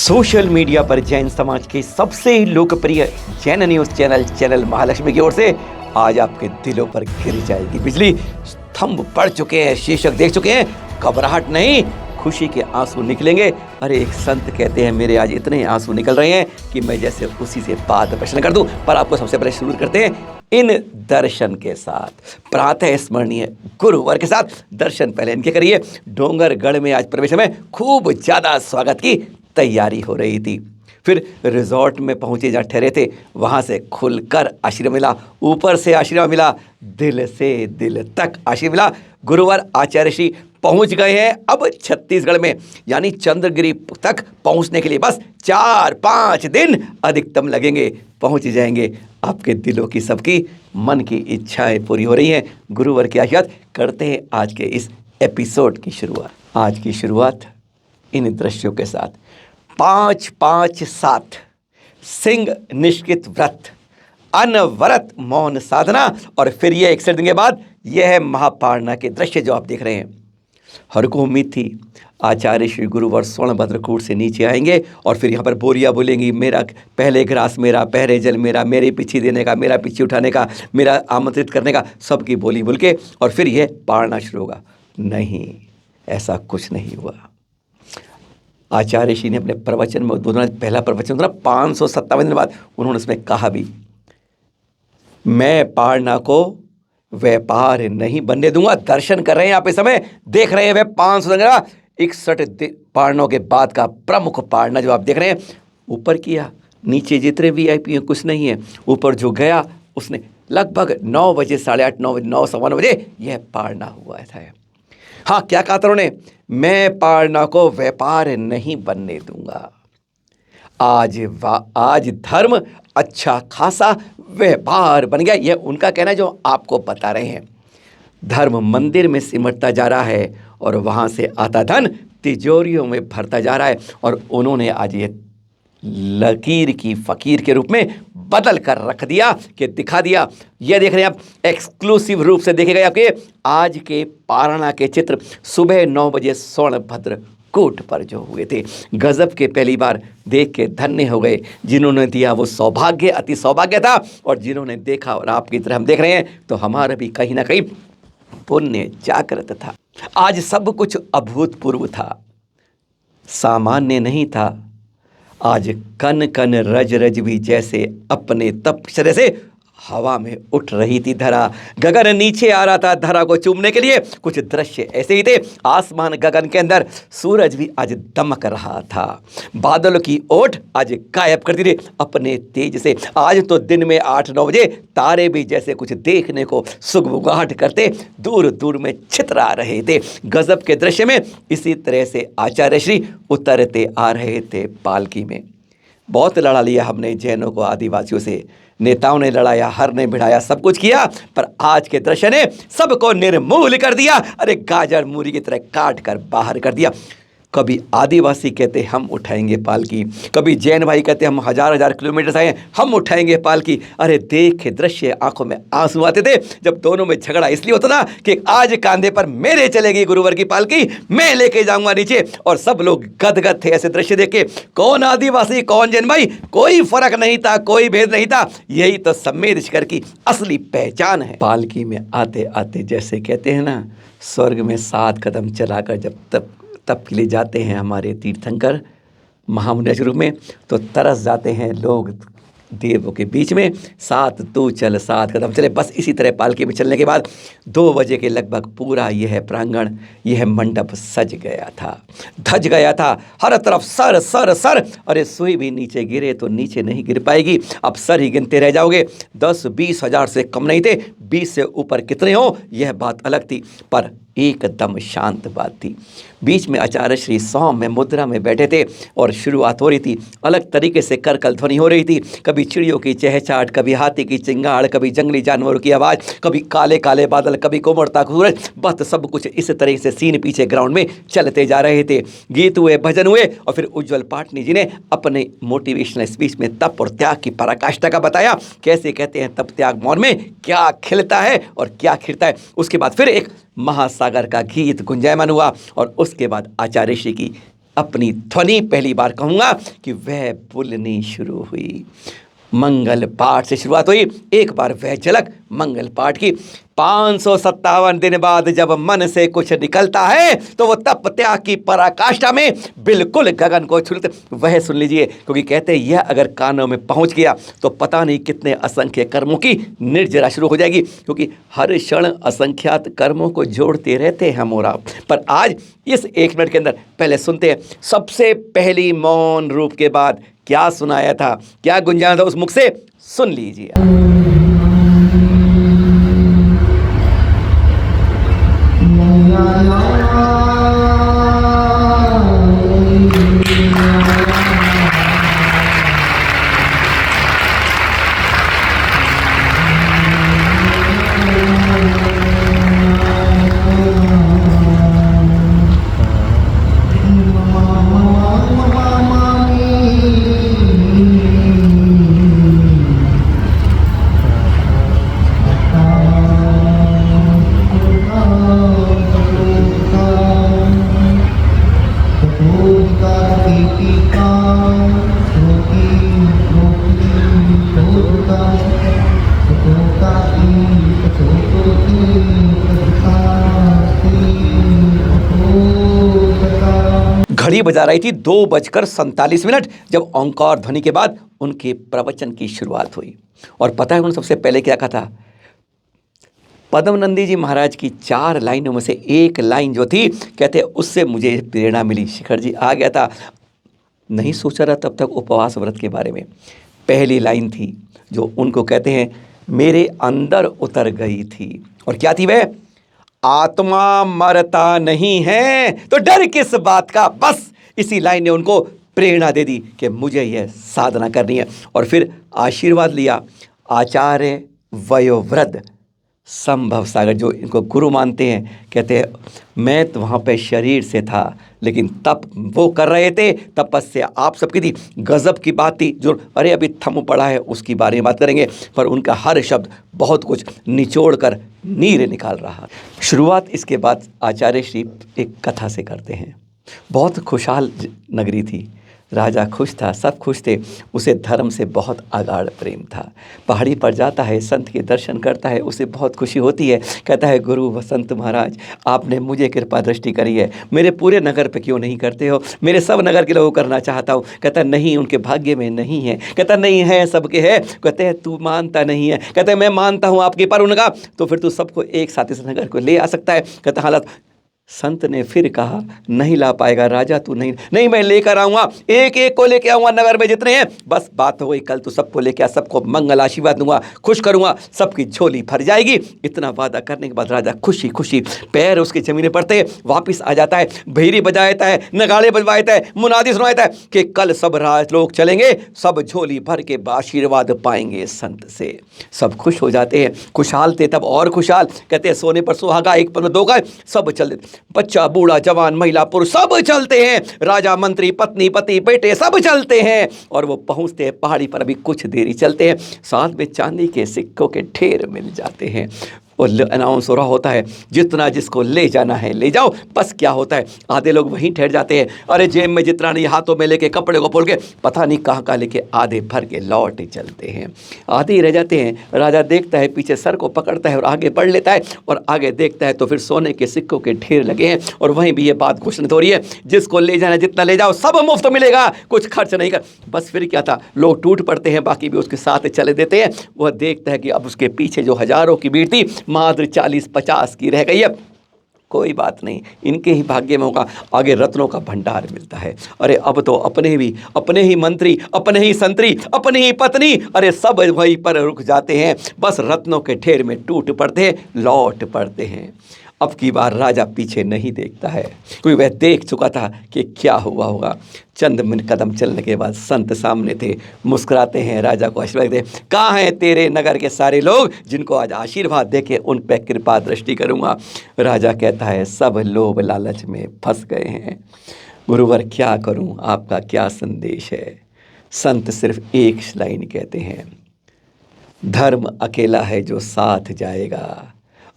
Social media पर जैन समाज के सबसे लोकप्रिय जैन न्यूज चैनल महालक्ष्मी की ओर से आज आपके दिलों पर गिर जाएगी बिजली। स्तंभ पड़ चुके हैं, शीर्षक देख चुके हैं, घबराहट नहीं, खुशी के आंसू निकलेंगे। अरे एक संत कहते हैं मेरे आज इतने आंसू निकल रहे हैं कि मैं जैसे उसी से बाद प्रश्न कर दूं। पर आपको सबसे पहले शुरू करते हैं इन दर्शन के साथ, प्रातः स्मरणीय गुरुवार के साथ। दर्शन पहले इनके करिए। डोंगरगढ़ में आज प्रवेश में खूब ज्यादा स्वागत की तैयारी हो रही थी। फिर रिजॉर्ट में पहुंचे, जहाँ ठहरे थे, वहाँ से खुलकर आशीर्वाद मिला, ऊपर से आशीर्वाद मिला, दिल से दिल तक आशीर्वाद मिला। गुरुवार आचार्य श्री पहुंच गए हैं अब छत्तीसगढ़ में, यानी चंद्रगिरी तक पहुंचने के लिए बस 4-5 दिन अधिकतम लगेंगे। पहुंच जाएंगे। आपके दिलों की, सबकी मन की इच्छाएं पूरी हो रही हैं। गुरुवार की आशीर्वाद करते हैं आज के इस एपिसोड की शुरुआत। आज की शुरुआत इन दृश्यों के साथ। 5-5-7 सिंह निष्कृत व्रत, अनवरत मौन साधना, और फिर ये 61 दिन के बाद यह है महापारणा के दृश्य जो आप देख रहे हैं। हर को उम्मीद थी आचार्य श्री गुरुवर स्वर्णभद्रकूट से नीचे आएंगे और फिर यहाँ पर बोलियाँ बोलेंगी, मेरा पहले ग्रास मेरा, पहले जल मेरा, मेरे पीछे देने का, मेरा पीछे उठाने का, मेरा आमंत्रित करने का, सबकी बोली बोल के और फिर यह पारणा शुरू होगा। नहीं, ऐसा कुछ नहीं हुआ। आचार्य श्री ने अपने प्रवचन में उद्बोधन, पहला प्रवचन था 557 दिन बाद, उन्होंने उसमें कहा भी, मैं पारणा को व्यापार नहीं बनने दूंगा। दर्शन कर रहे हैं आप इस समय, देख रहे हैं वह 561 पारणों के बाद का प्रमुख पारणा जो आप देख रहे हैं। ऊपर किया, नीचे जितने VIP हैं कुछ नहीं है। ऊपर जो गया उसने लगभग 9 बजे, 8:30, 9 बजे, 9, सवा 9 बजे यह पारणा हुआ था। हाँ, क्या कहा था उन्होंने? मैं पारणा को व्यापार नहीं बनने दूंगा। आज धर्म अच्छा खासा व्यापार बन गया, यह उनका कहना है जो आपको बता रहे हैं। धर्म मंदिर में सिमटता जा रहा है और वहाँ से आता धन तिजोरियों में भरता जा रहा है, और उन्होंने आज ये लकीर की फकीर के रूप में बदल कर रख दिया, कि दिखा दिया। यह देख रहे हैं आप, एक्सक्लूसिव रूप से देखे गए आपके आज के पारणा के चित्र सुबह 9 बजे सोनभद्र कूट पर जो हुए थे। गजब के, पहली बार देख के धन्य हो गए। जिन्होंने दिया वो सौभाग्य, अति सौभाग्य था, और जिन्होंने देखा और आपकी तरह हम देख रहे हैं तो हमारा भी कहीं ना कहीं पुण्य जागृत था। आज सब कुछ अभूतपूर्व था, सामान्य नहीं था। आज कन कन रज रज भी जैसे अपने तपश्चर्या से हवा में उठ रही थी धरा। गगन नीचे आ रहा था धरा को चूमने के लिए। कुछ दृश्य ऐसे ही थे। आसमान गगन के अंदर सूरज भी आज दमक रहा था। बादल की ओट आज गायब कर दी अपने तेज से। आज तो दिन में 8-9 बजे तारे भी जैसे कुछ देखने को सुगबुगाहट करते दूर दूर में छितरा रहे थे। गजब के दृश्य में इसी तरह से आचार्य श्री उतरते आ रहे थे पालकी में। बहुत लड़ा लिया हमने जैनों को आदिवासियों से, नेताओं ने लड़ाया, हर ने भिड़ाया, सब कुछ किया, पर आज के दृश्य ने सबको निर्मूल कर दिया। अरे गाजर मूली की तरह काट कर बाहर कर दिया। कभी आदिवासी कहते हम उठाएंगे पालकी, कभी जैन भाई कहते हम 1000 किलोमीटर से आए हम उठाएंगे पालकी। अरे देख दृश्य आंखों में आंसू आते थे जब दोनों में झगड़ा इसलिए होता था कि आज कांधे पर मेरे चलेगी गुरुवर की पालकी, मैं लेके जाऊंगा नीचे, और सब लोग गदगद थे ऐसे दृश्य देख के। कौन आदिवासी कौन जैन भाई, कोई फर्क नहीं था, कोई भेद नहीं था। यही तो सम्मेद शिखर की असली पहचान है। पालकी में आते आते जैसे कहते हैं ना, स्वर्ग में 7 कदम चलाकर जब तब के लिए जाते हैं हमारे तीर्थंकर महामुनि के रूप में, तो तरस जाते हैं लोग देवों के बीच में। 7 तू चल 7 कदम चले। बस इसी तरह पालकी में चलने के बाद 2 बजे के लगभग पूरा यह प्रांगण, यह मंडप सज गया था, धज गया था। हर तरफ सर सर सर। अरे सुई भी नीचे गिरे तो नीचे नहीं गिर पाएगी, अब सर ही गिनते रह जाओगे। 10-20 हजार से कम नहीं थे, 20 से ऊपर कितने हो यह बात अलग थी, पर एकदम शांत बात थी। बीच में आचार्य श्री सौम्य मुद्रा में बैठे थे और शुरुआत हो रही थी। अलग तरीके से करकल ध्वनि हो रही थी। कभी चिड़ियों की चहचहाट, कभी हाथी की चिंगाड़, कभी जंगली जानवरों की आवाज़, कभी काले काले बादल, कभी कोमलता सूरज। बस सब कुछ इस तरह से सीन पीछे ग्राउंड में चलते जा रहे थे। गीत हुए, भजन हुए, और फिर उज्ज्वल पाटनी जी ने अपने मोटिवेशनल स्पीच में तप और त्याग की पराकाष्ठा का बताया। कैसे कहते हैं तप त्याग मौन में क्या खिलता है और क्या खिलता है। उसके बाद फिर एक महासागर का गीत गुंजायमान हुआ, और उसके बाद आचार्य श्री की अपनी ध्वनि पहली बार कहूँगा कि वह बोलनी शुरू हुई। मंगल पाठ से शुरुआत हुई। एक बार वह झलक मंगल पाठ की। 557 दिन बाद जब मन से कुछ निकलता है तो वो तप त्याग की पराकाष्ठा में बिल्कुल गगन को छूते। वह सुन लीजिए, क्योंकि कहते हैं यह अगर कानों में पहुंच गया तो पता नहीं कितने असंख्य कर्मों की निर्जरा शुरू हो जाएगी, क्योंकि हर क्षण असंख्यात कर्मों को जोड़ते रहते हैं हम और आप। पर आज इस 1 मिनट के अंदर पहले सुनते हैं सबसे पहली मौन रूप के बाद क्या सुनाया था, क्या गुंजान था उस मुख से, सुन लीजिए। घड़ी बजा रही थी 2:47 जब ओंकार ध्वनि के बाद उनके प्रवचन की शुरुआत हुई। और पता है उन्होंने सबसे पहले क्या कहा था? पद्मनंदी जी महाराज की 4 लाइनों में से एक लाइन जो थी, कहते उससे मुझे प्रेरणा मिली। शिखर जी आ गया था, नहीं सोचा रहा तब तक उपवास व्रत के बारे में। पहली लाइन थी जो उनको कहते हैं मेरे अंदर उतर गई थी, और क्या थी वह? आत्मा मरता नहीं है तो डर किस बात का। बस इसी लाइन ने उनको प्रेरणा दे दी कि मुझे यह साधना करनी है। और फिर आशीर्वाद लिया आचार्य वयोवृद्ध संभव सागर, जो इनको गुरु मानते हैं। कहते हैं मैं तो वहाँ पे शरीर से था, लेकिन तप वो कर रहे थे, तपस्या आप सबकी थी। गजब की बात थी जो अरे अभी थम पड़ा है उसकी बारे में बात करेंगे, पर उनका हर शब्द बहुत कुछ निचोड़ कर नीर निकाल रहा। शुरुआत इसके बाद आचार्य श्री एक कथा से करते हैं। बहुत खुशहाल नगरी थी, राजा खुश था, सब खुश थे, उसे धर्म से बहुत अगाढ़ प्रेम था। पहाड़ी पर जाता है, संत के दर्शन करता है, उसे बहुत खुशी होती है। कहता है गुरु वसंत महाराज आपने मुझे कृपा दृष्टि करी है, मेरे पूरे नगर पे क्यों नहीं करते हो? मेरे सब नगर के लोगों को करना चाहता हूँ। कहता नहीं उनके भाग्य में नहीं है। कहता नहीं है सबके है। कहते हैं तू मानता नहीं है। कहते हैं मैं मानता हूँ आपकी, पर उनका तो फिर तू सबको एक साथ इस नगर को ले आ सकता है। कहता हालत संत ने फिर कहा नहीं ला पाएगा राजा, तू नहीं मैं लेकर आऊँगा, एक एक को लेकर आऊँगा नगर में जितने हैं। बस बात हो गई, कल तो सबको लेकर आ, सबको मंगल आशीर्वाद दूंगा, खुश करूँगा, सबकी झोली भर जाएगी। इतना वादा करने के बाद राजा खुशी खुशी पैर उसके जमीन पड़ते वापस आ जाता है, भैरी बजाता है, नगाड़े बजवाता है, मुनादी सुनाता है कि कल सब राज लोग चलेंगे, सब झोली भर के आशीर्वाद पाएंगे संत से। सब खुश हो जाते हैं, खुशहाल थे तब और खुशहाल। कहते हैं सोने पर सुहागा, एक पर में दो गाय, सब चल, बच्चा बूढ़ा जवान महिला पुरुष सब चलते हैं, राजा मंत्री पत्नी पति बेटे सब चलते हैं। और वो पहुंचते हैं पहाड़ी पर, अभी कुछ देरी चलते हैं, साथ में चांदी के सिक्कों के ढेर मिल जाते हैं। और अनाउंस हो रहा होता है जितना जिसको ले जाना है ले जाओ। बस क्या होता है आधे लोग वहीं ठहर जाते हैं, अरे जेब में जितना नहीं, हाथों में लेके कपड़े को खोल के पता नहीं कहाँ कहाँ लेके आधे भर के लौट चलते हैं, आधे ही रह जाते हैं। राजा देखता है, पीछे सर को पकड़ता है और आगे बढ़ लेता है, और आगे देखता है तो फिर सोने के सिक्कों के ढेर लगे हैं। और वहीं भी ये बात घोषणा हो रही है जिसको ले जाना जितना ले जाओ, सब मुफ्त मिलेगा, कुछ खर्च नहीं कर। बस फिर क्या था, लोग टूट पड़ते हैं, बाकी भी उसके साथ चले देते हैं। वह देखता है कि अब उसके पीछे जो हजारों की भीड़ थी मात्र 40-50 की रह गई है। कोई बात नहीं, इनके ही भाग्य में होगा, आगे रत्नों का भंडार मिलता है। अरे अब तो अपने ही मंत्री, अपने ही संतरी, अपनी ही पत्नी, अरे सब वहीं पर रुक जाते हैं, बस रत्नों के ढेर में टूट पड़ते हैं, लौट पड़ते हैं। अब की बार राजा पीछे नहीं देखता है, क्योंकि वह देख चुका था कि क्या हुआ होगा। चंद मिनट कदम चलने के बाद संत सामने थे, मुस्कुराते हैं, राजा को आशीर्वाद दे, कहाँ हैं तेरे नगर के सारे लोग जिनको आज आशीर्वाद दे के उन पर कृपा दृष्टि करूँगा? राजा कहता है सब लोभ लालच में फंस गए हैं, गुरुवर क्या करूँ, आपका क्या संदेश है? संत सिर्फ एक लाइन कहते हैं, धर्म अकेला है जो साथ जाएगा,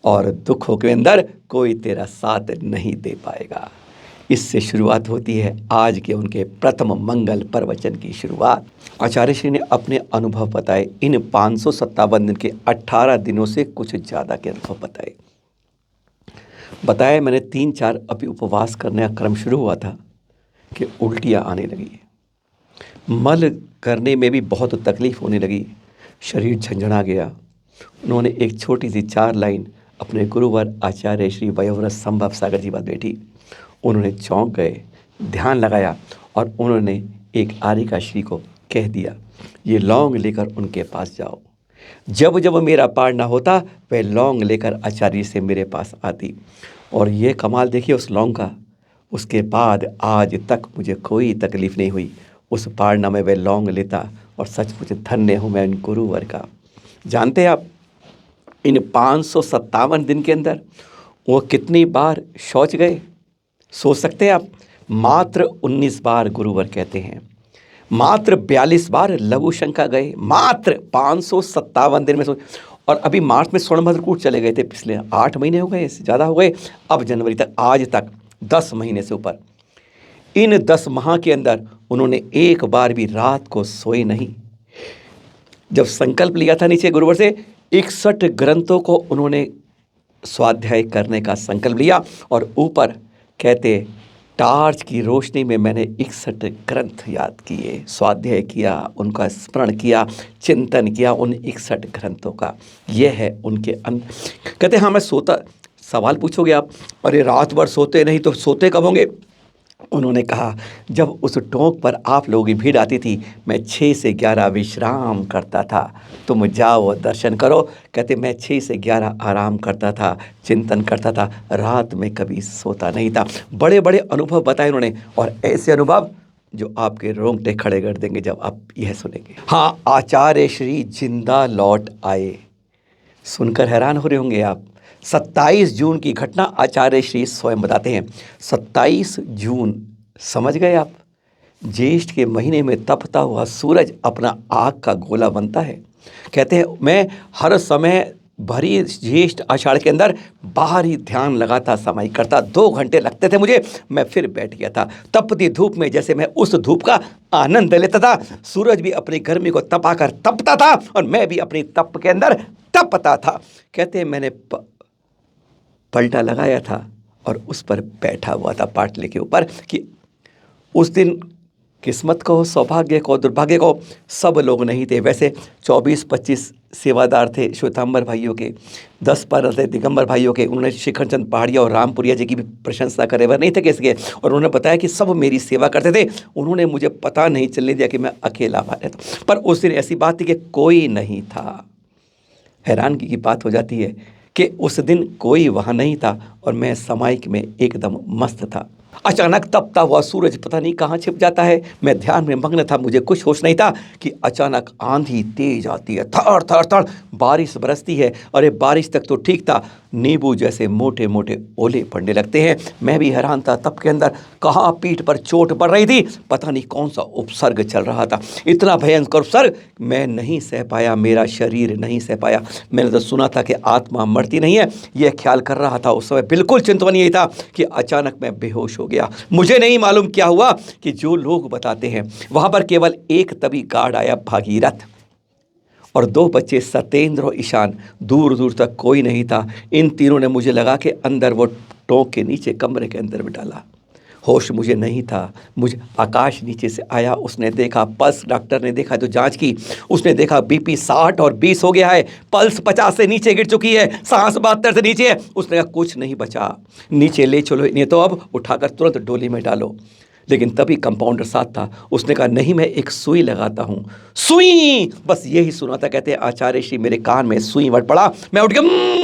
और दुखों के अंदर कोई तेरा साथ नहीं दे पाएगा। इससे शुरुआत होती है आज के उनके प्रथम मंगल प्रवचन की शुरुआत। आचार्य श्री ने अपने अनुभव बताए, इन 557 दिन के 18 दिनों से कुछ ज़्यादा के अनुभव बताया मैंने 3-4 अभी उपवास करने का क्रम शुरू हुआ था कि उल्टियाँ आने लगी, मल करने में भी बहुत तकलीफ होने लगी, शरीर झंझना गया। उन्होंने एक छोटी सी 4 लाइन अपने गुरुवर आचार्य श्री वयोव्रत संभव सागर जी बात बैठी। उन्होंने चौंक गए, ध्यान लगाया और उन्होंने एक आरिका श्री को कह दिया, ये लौंग लेकर उनके पास जाओ। जब जब मेरा पार ना होता वह लौंग लेकर आचार्य से मेरे पास आती। और ये कमाल देखिए उस लौंग का, उसके बाद आज तक मुझे कोई तकलीफ़ नहीं हुई। उस पारना में वह लौंग लेता और सचमुच धन्य हूँ मैं इन गुरुवर का। जानते हैं आप, इन 557 दिन के अंदर वो कितनी बार शौच गए सोच सकते हैं आप? मात्र 19 बार गुरुवर कहते हैं, मात्र 42 बार लघु शंका गए, मात्र 557 दिन में और अभी मार्च में स्वर्णभद्रकूट चले गए थे, पिछले 8 महीने हो गए, इससे ज़्यादा हो गए। अब जनवरी तक, आज तक 10 महीने से ऊपर। इन 10 माह के अंदर उन्होंने एक बार भी रात को सोए नहीं। जब संकल्प लिया था नीचे गुरुवर से, 61 ग्रंथों को उन्होंने स्वाध्याय करने का संकल्प लिया और ऊपर कहते टार्च की रोशनी में मैंने 61 ग्रंथ याद किए, स्वाध्याय किया, उनका स्मरण किया, चिंतन किया उन 61 ग्रंथों का। यह है उनके कहते हाँ मैं सोता, सवाल पूछोगे आप, अरे रात भर सोते नहीं तो सोते कब होंगे? उन्होंने कहा जब उस टोंक पर आप लोगों की भीड़ आती थी मैं 6 से 11 विश्राम करता था, तुम जाओ दर्शन करो। कहते मैं 6 से 11 आराम करता था, चिंतन करता था, रात में कभी सोता नहीं था। बड़े बड़े अनुभव बताए उन्होंने, और ऐसे अनुभव जो आपके रोंगटे खड़े कर देंगे जब आप यह सुनेंगे। हाँ, आचार्य श्री जिंदा लौट आए, सुनकर हैरान हो रहे होंगे आप। 27 जून की घटना आचार्य श्री स्वयं बताते हैं। 27 जून, समझ गए आप? ज्येष्ठ के महीने में तपता हुआ सूरज अपना आग का गोला बनता है। कहते हैं मैं हर समय भरी ज्येष्ठ आषाढ़ के अंदर बाहर ही ध्यान लगाता, समाई करता, 2 घंटे लगते थे मुझे, मैं फिर बैठ गया था। तपती धूप में जैसे मैं उस धूप का आनंद लेता था। सूरज भी अपनी गर्मी को तपाकर तपता था और मैं भी अपनी तप के अंदर तपता था। कहते हैं मैंने पलटा लगाया था और उस पर बैठा हुआ था पाटले के ऊपर कि उस दिन किस्मत को, सौभाग्य को, दुर्भाग्य को सब लोग नहीं थे। वैसे 24-25 सेवादार थे श्वेतांबर भाइयों के, 10-12 थे दिगंबर भाइयों के। उन्होंने शिखर चंद पहाड़िया और रामपुरिया जी की भी प्रशंसा करे, वह नहीं थे किसके, और उन्होंने बताया कि सब मेरी सेवा करते थे। उन्होंने मुझे पता नहीं चलने दिया कि मैं अकेला भाग था। पर उस दिन ऐसी बात थी कि कोई नहीं था। हैरानगी की बात हो जाती है कि उस दिन कोई वहाँ नहीं था और मैं समाइक में एकदम मस्त था। अचानक तपता हुआ सूरज पता नहीं कहाँ छिप जाता है। मैं ध्यान में मग्न था, मुझे कुछ होश नहीं था कि अचानक आंधी तेज आती है, थर थर थर बारिश बरसती है। अरे बारिश तक तो ठीक था, नींबू जैसे मोटे मोटे ओले पड़ने लगते हैं। मैं भी हैरान था, तप के अंदर कहाँ पीठ पर चोट पड़ रही थी, पता नहीं कौन सा उपसर्ग चल रहा था। इतना भयंकर उपसर्ग मैं नहीं सह पाया, मेरा शरीर नहीं सह पाया। मैंने तो सुना था कि आत्मा मरती नहीं है, यह ख्याल कर रहा था उस समय। बिल्कुल चिंतन यही था कि अचानक मैं बेहोश हो गया। मुझे नहीं मालूम क्या हुआ कि जो लोग बताते हैं वहां पर केवल एक तभी गार्ड आया, भागीरथ, और 2 बच्चे सत्येंद्र और ईशान। दूर दूर तक कोई नहीं था। इन तीनों ने मुझे लगा कि अंदर वो टोंक के नीचे कमरे के अंदर में डाला। होश मुझे नहीं था। मुझे आकाश नीचे से आया, उसने देखा पल्स, डॉक्टर ने देखा तो जांच की, उसने देखा बीपी 60 और 20 हो गया है, पल्स 50 से नीचे गिर चुकी है, सांस 72 से नीचे है। उसने कहा कुछ नहीं बचा, नीचे ले चलो इन्हें, तो अब उठाकर तुरंत डोली में डालो। लेकिन तभी कंपाउंडर साथ था, उसने कहा नहीं मैं एक सुई लगाता हूँ। सुई, बस यही सुना था। कहते आचार्य श्री मेरे कान में सुई वर्ड पड़ा, मैं उठ गया।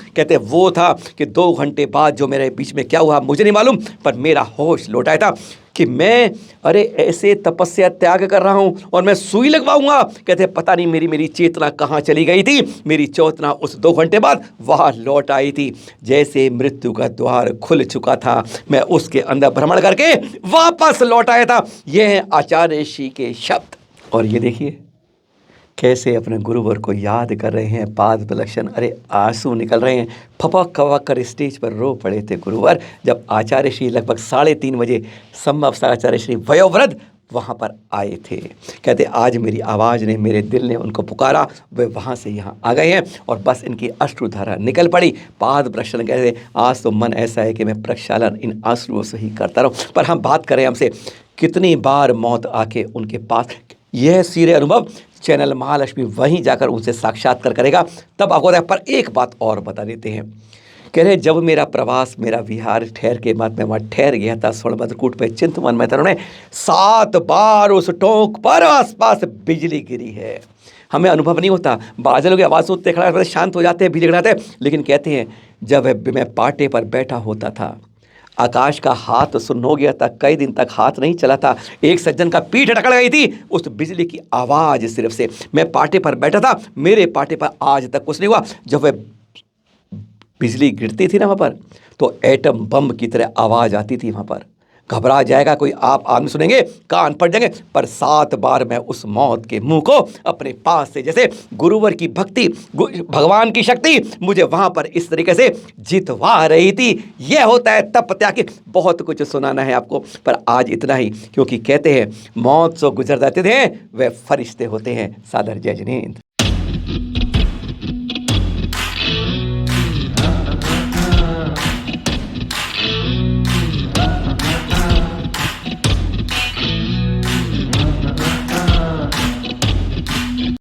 कहते वो था कि 2 घंटे बाद जो मेरे बीच में क्या हुआ मुझे नहीं मालूम, पर मेरा होश लौट आया था कि मैं अरे ऐसे तपस्या त्याग कर रहा हूँ और मैं सुई लगवाऊंगा। कहते पता नहीं मेरी चेतना कहाँ चली गई थी। मेरी चेतना उस 2 घंटे बाद वहाँ लौट आई थी। जैसे मृत्यु का द्वार खुल चुका था, मैं उसके अंदर भ्रमण करके वापस लौट आया था। यह है आचार्य श्री के शब्द। और ये देखिए कैसे अपने गुरुवर को याद कर रहे हैं, पाद प्रदक्षिण, अरे आंसू निकल रहे हैं। फपक खपक कर स्टेज पर रो पड़े थे गुरुवर। जब आचार्य श्री लगभग 3:30 बजे संभव आचार्य श्री वयोवृद्ध वहाँ पर आए थे। कहते आज मेरी आवाज़ ने, मेरे दिल ने उनको पुकारा, वे वहाँ से यहाँ आ गए हैं और बस इनकी अश्रुधारा निकल पड़ी। पाद प्रक्षालन कहते आज तो मन ऐसा है कि मैं प्रक्षालन इन आंसुओं से ही करता रहूँ। पर हम बात करें हमसे कितनी बार मौत आके उनके पास, यह सीरे अनुभव चैनल महालक्ष्मी वहीं जाकर उनसे साक्षात्कार करेगा, तब आपको बताया। पर एक बात और बता देते हैं, कह रहे जब मेरा प्रवास, मेरा विहार ठहर के बाद मैं वहाँ ठहर गया था स्वर्णभद्रकूट पे चिंतवन में, तरुण 7 बार उस टोंक पर आसपास बिजली गिरी है। हमें अनुभव नहीं होता, बादलों की आवाज़ सुनते खड़ा शांत हो जाते हैं, बिजली गिराते हैं, लेकिन कहते हैं जब मैं पाटे पर बैठा होता था, आकाश का हाथ सुन्न हो गया था, कई दिन तक हाथ नहीं चला था, एक सज्जन का पीठ अटक गई थी उस बिजली की आवाज़ सिर्फ से। मैं पाटे पर बैठा था, मेरे पाटे पर आज तक कुछ नहीं हुआ। जब वह बिजली गिरती थी ना वहाँ पर, तो एटम बम की तरह आवाज़ आती थी वहाँ पर। घबरा जाएगा कोई, आप आदमी सुनेंगे कान फट जाएंगे। पर 7 बार मैं उस मौत के मुंह को अपने पास से, जैसे गुरुवर की भक्ति, भगवान की शक्ति मुझे वहाँ पर इस तरीके से जितवा रही थी। यह होता है तप त्याग। बहुत कुछ सुनाना है आपको, पर आज इतना ही, क्योंकि कहते हैं मौत से गुजर जाते थे वह फरिश्ते होते हैं। सादर जय जिनेंद्र।